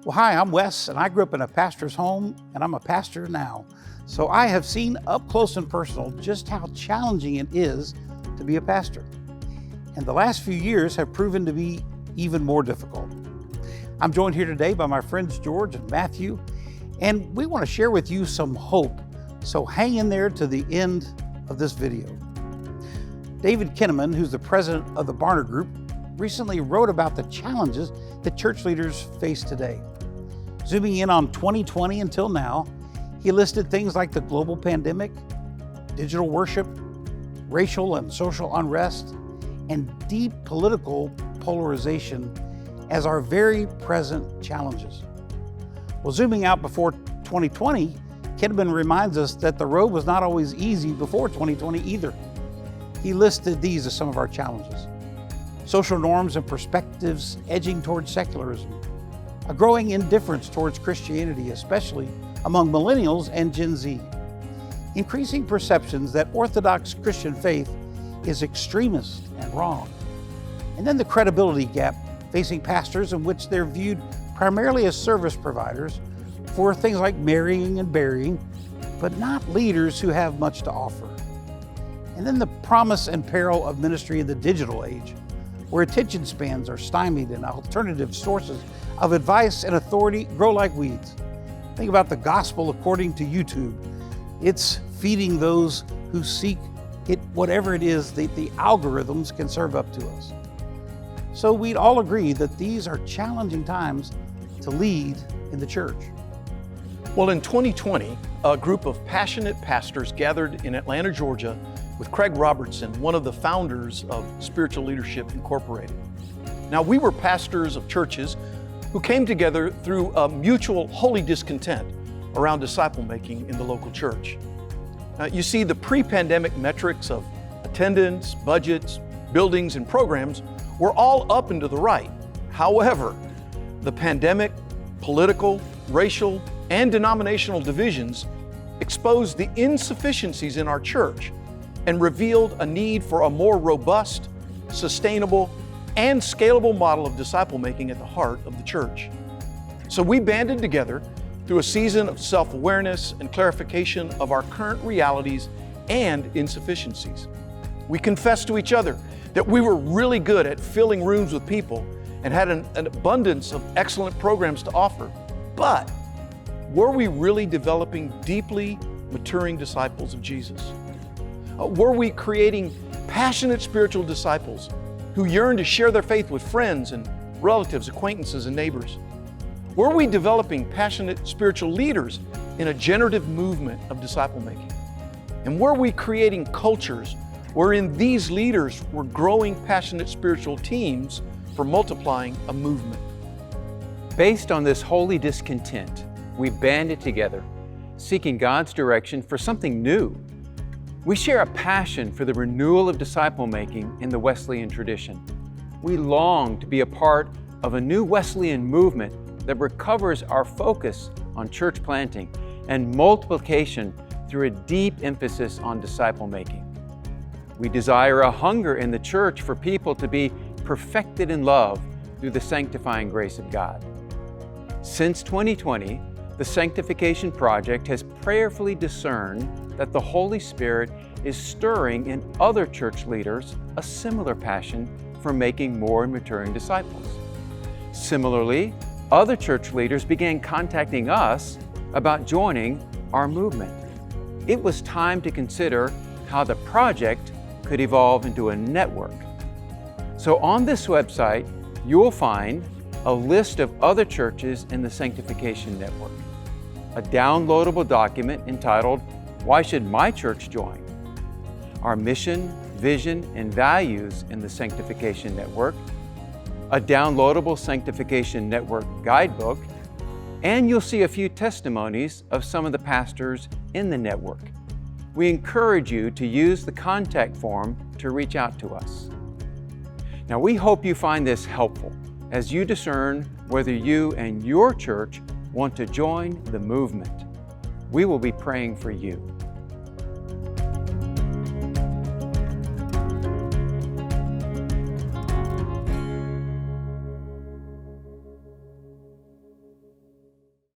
Well, hi, I'm Wes, and I grew up in a pastor's home, and I'm a pastor now. So I have seen up close and personal just how challenging it is to be a pastor. And the last few years have proven to be even more difficult. I'm joined here today by my friends George and Matthew, and we want to share with you some hope. So hang in there to the end of this video. David Kinnaman, who's the president of the Barna Group, recently wrote about the challenges that church leaders face today. Zooming in on 2020 until now, he listed things like the global pandemic, digital worship, racial and social unrest, and deep political polarization as our very present challenges. Well, zooming out before 2020, Kinnaman reminds us that the road was not always easy before 2020 either. He listed these as some of our challenges: social norms and perspectives edging towards secularism, a growing indifference towards Christianity, especially among millennials and Gen Z, increasing perceptions that Orthodox Christian faith is extremist and wrong, and then the credibility gap facing pastors in which they're viewed primarily as service providers for things like marrying and burying, but not leaders who have much to offer. And then the promise and peril of ministry in the digital age, where attention spans are stymied and alternative sources of advice and authority grow like weeds. Think about the gospel according to YouTube. It's feeding those who seek it, whatever it is the algorithms can serve up to us. So we'd all agree that these are challenging times to lead in the church. Well, in 2020, a group of passionate pastors gathered in Atlanta, Georgia, with Craig Robertson, one of the founders of Spiritual Leadership Incorporated. Now, we were pastors of churches who came together through a mutual holy discontent around disciple making in the local church. You see, the pre-pandemic metrics of attendance, budgets, buildings, and programs were all up and to the right. However, the pandemic, political, racial, and denominational divisions exposed the insufficiencies in our church and revealed a need for a more robust, sustainable, and scalable model of disciple making at the heart of the church. So we banded together through a season of self-awareness and clarification of our current realities and insufficiencies. We confessed to each other that we were really good at filling rooms with people and had an abundance of excellent programs to offer. But were we really developing deeply maturing disciples of Jesus? Were we creating passionate spiritual disciples who yearn to share their faith with friends and relatives, acquaintances, and neighbors? Were we developing passionate spiritual leaders in a generative movement of disciple making? And were we creating cultures wherein these leaders were growing passionate spiritual teams for multiplying a movement? Based on this holy discontent, we banded together, seeking God's direction for something new. We share a passion for the renewal of disciple making in the Wesleyan tradition. We long to be a part of a new Wesleyan movement that recovers our focus on church planting and multiplication through a deep emphasis on disciple making. We desire a hunger in the church for people to be perfected in love through the sanctifying grace of God. Since 2020, the Sanctification Project has prayerfully discerned that the Holy Spirit is stirring in other church leaders a similar passion for making more and maturing disciples. Similarly, other church leaders began contacting us about joining our movement. It was time to consider how the project could evolve into a network. So on this website, you will find a list of other churches in the Sanctification Network, a downloadable document entitled, "Why Should My Church Join?" Our mission, vision, and values in the Sanctification Network, a downloadable Sanctification Network guidebook, and you'll see a few testimonies of some of the pastors in the network. We encourage you to use the contact form to reach out to us. Now, we hope you find this helpful as you discern whether you and your church want to join the movement. We will be praying for you.